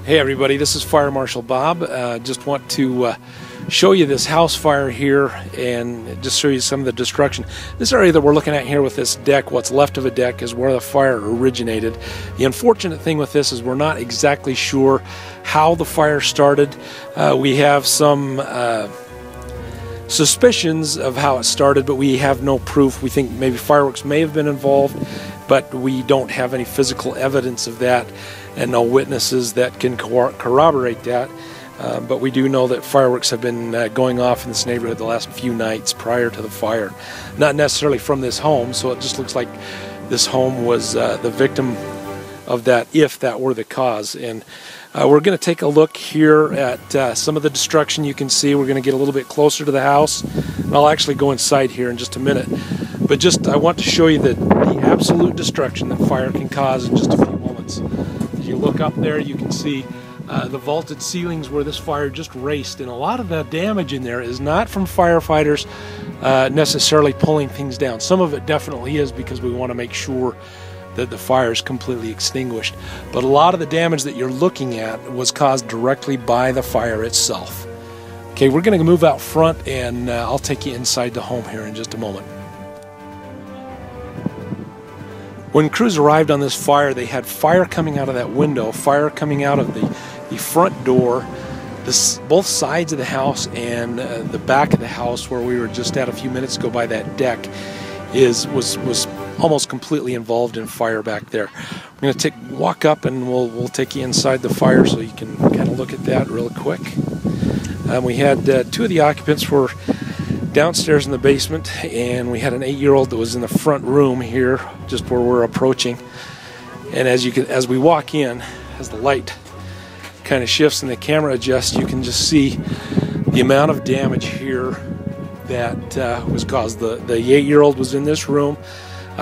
Hey everybody, this is Fire Marshal Bob. Just want to show you this house fire here and just show you some of the destruction. This area that we're looking at here with this deck, what's left of a deck, is where the fire originated. The unfortunate thing with this is we're not exactly sure how the fire started. We have some suspicions of how it started, but we have no proof. We think maybe fireworks may have been involved, but we don't have any physical evidence of that and no witnesses that can corroborate that. But we do know that fireworks have been going off in this neighborhood the last few nights prior to the fire. Not necessarily from this home, so it just looks like this home was the victim of that, if that were the cause. And we're going to take a look here at some of the destruction you can see. We're going to get a little bit closer to the house, and I'll actually go inside here in just a minute. But just I want to show you the absolute destruction that fire can cause in just a few moments. If you look up there, you can see the vaulted ceilings where this fire just raced, and a lot of the damage in there is not from firefighters necessarily pulling things down. Some of it definitely is, because we want to make sure that the fire is completely extinguished. But a lot of the damage that you're looking at was caused directly by the fire itself. Okay, we're going to move out front, and I'll take you inside the home here in just a moment. When crews arrived on this fire, they had fire coming out of that window, fire coming out of the front door, both sides of the house, and the back of the house where we were just at a few minutes ago by that deck was almost completely involved in fire back there. We're going to walk up, and we'll take you inside the fire so you can kind of look at that real quick. We had two of the occupants were downstairs in the basement, and we had an 8-year-old that was in the front room here, just where we're approaching. And as we walk in, as the light kind of shifts and the camera adjusts, you can just see the amount of damage here that was caused. The 8-year-old was in this room.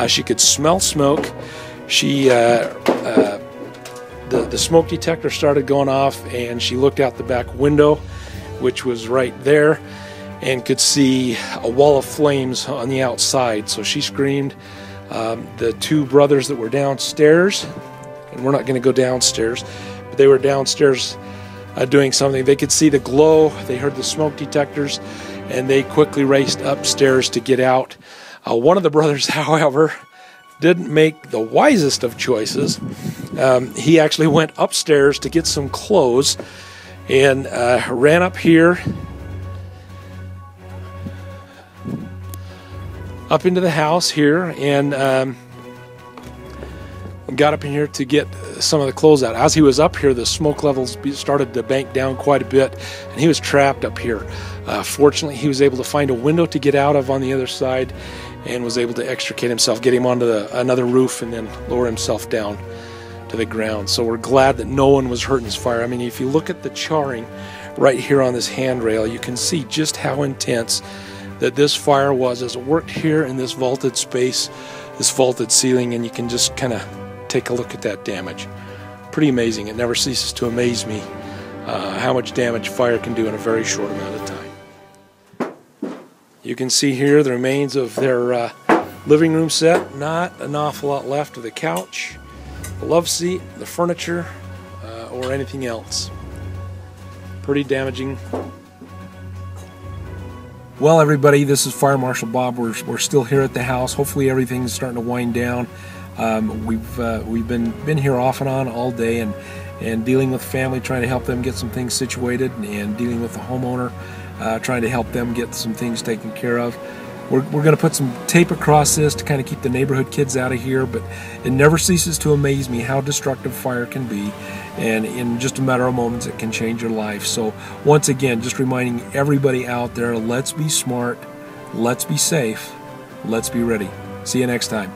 She could smell smoke. The smoke detector started going off, and she looked out the back window, which was right there, and could see a wall of flames on the outside. So she screamed. The two brothers that were downstairs, and we're not going to go downstairs, but they were downstairs doing something. They could see the glow, they heard the smoke detectors, and they quickly raced upstairs to get out. One of the brothers, however, didn't make the wisest of choices. He actually went upstairs to get some clothes and ran up here, up into the house here, and got up in here to get some of the clothes out. As he was up here, the smoke levels started to bank down quite a bit, and he was trapped up here. Fortunately, he was able to find a window to get out of on the other side, and was able to extricate himself, get him onto another roof, and then lower himself down to the ground. So we're glad that no one was hurt in this fire. I mean, if you look at the charring right here on this handrail, you can see just how intense that this fire was as it worked here in this vaulted space, this vaulted ceiling, and you can just kind of take a look at that damage. Pretty amazing. It never ceases to amaze me how much damage fire can do in a very short amount of time. You can see here the remains of their living room set. Not an awful lot left of the couch, the love seat, the furniture, or anything else. Pretty damaging. Well, everybody, this is Fire Marshal Bob. We're still here at the house. Hopefully everything's starting to wind down. We've been here off and on all day, and dealing with family, trying to help them get some things situated, and dealing with the homeowner, trying to help them get some things taken care of. We're going to put some tape across this to kind of keep the neighborhood kids out of here, but it never ceases to amaze me how destructive fire can be, and in just a matter of moments it can change your life. So once again, just reminding everybody out there, let's be smart, let's be safe, let's be ready. See you next time.